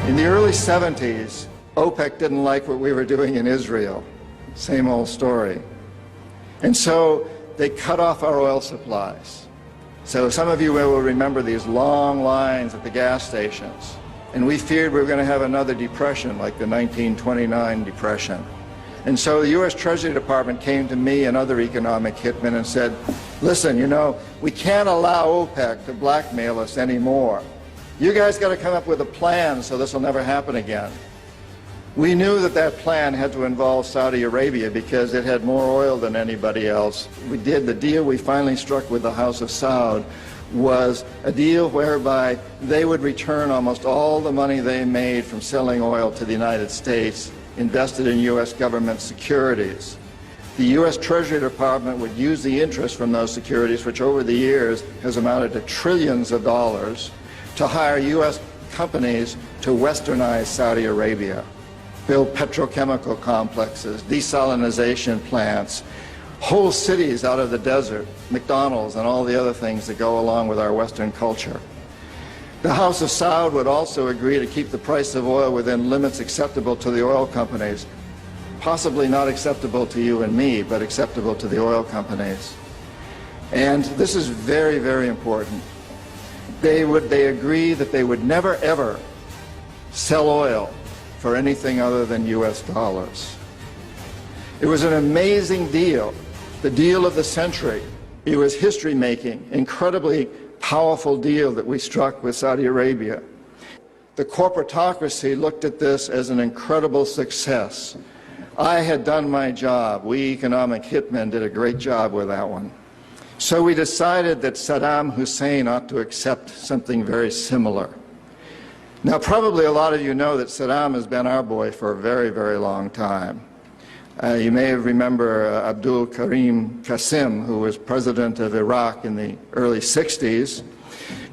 In the early 70s, OPEC didn't like what we were doing in Israel. Same old story. And so they cut off our oil supplies. So some of you will remember these long lines at the gas stations. And we feared we were going to have another depression like the 1929 depression. And so the U.S. Treasury Department came to me and other economic hitmen and said, listen, you know, we can't allow OPEC to blackmail us anymore. You guys got to come up with a plan so this will never happen again. We knew that that plan had to involve Saudi Arabia because it had more oil than anybody else. The deal we finally struck with the House of Saud was a deal whereby they would return almost all the money they made from selling oil to the United States invested in U.S. government securities. The U.S. Treasury Department would use the interest from those securities, which over the years has amounted to trillions of dollars, to hire U.S. companies to westernize Saudi Arabia, build petrochemical complexes, desalinization plants, whole cities out of the desert, McDonald's and all the other things that go along with our Western culture. The House of Saud would also agree to keep the price of oil within limits acceptable to the oil companies, possibly not acceptable to you and me, but acceptable to the oil companies. And this is very, very important. They agree that they would never, ever sell oil for anything other than U.S. dollars. It was an amazing deal, the deal of the century. It was history-making, incredibly powerful deal that we struck with Saudi Arabia. The corporatocracy looked at this as an incredible success. I had done my job. We economic hitmen did a great job with that one. So we decided that Saddam Hussein ought to accept something very similar. Now, probably a lot of you know that Saddam has been our boy for a very, very long time. You may remember Abdul Karim Qasim, who was president of Iraq in the early 60s.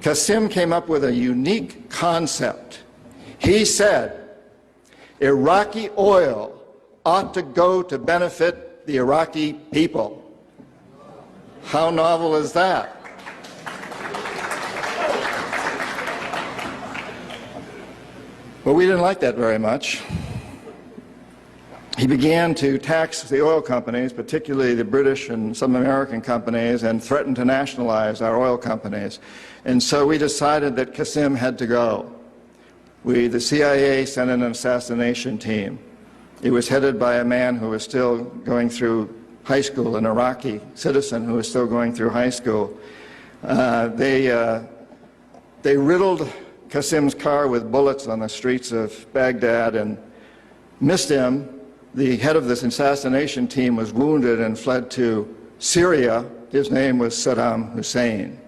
Qasim came up with a unique concept. He said, Iraqi oil ought to go to benefit the Iraqi people. How novel is that? But we didn't like that very much. He began to tax the oil companies, particularly the British and some American companies, and threatened to nationalize our oil companies. And so we decided that Qasim had to go. The CIA sent in an assassination team. It was headed by a man who was still going through high school, an Iraqi citizen who was still going through high school. They riddled Qasim's car with bullets on the streets of Baghdad and missed him. The head of this assassination team was wounded and fled to Syria. His name was Saddam Hussein.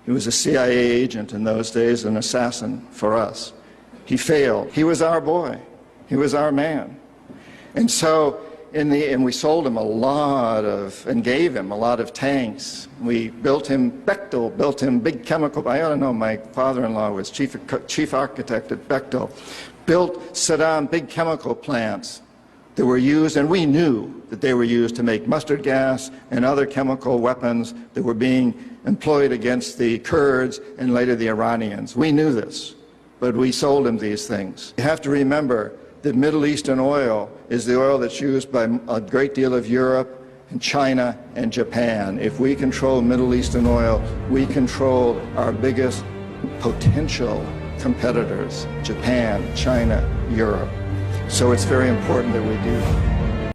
He was a CIA agent in those days, an assassin for us. He failed. He was our boy. He was our man. And so, we sold him and gave him a lot of tanks. We built him Bechtel, built him big chemical. I ought to know, my father-in-law was chief architect at Bechtel. Built Saddam big chemical plants that were used, and we knew that they were used to make mustard gas and other chemical weapons that were being employed against the Kurds and later the Iranians. We knew this, but we sold him these things. You have to remember that Middle Eastern oil is the oil that's used by a great deal of Europe and China and Japan. If we control Middle Eastern oil, we control our biggest potential competitors, Japan, China, Europe. So it's very important that we do that.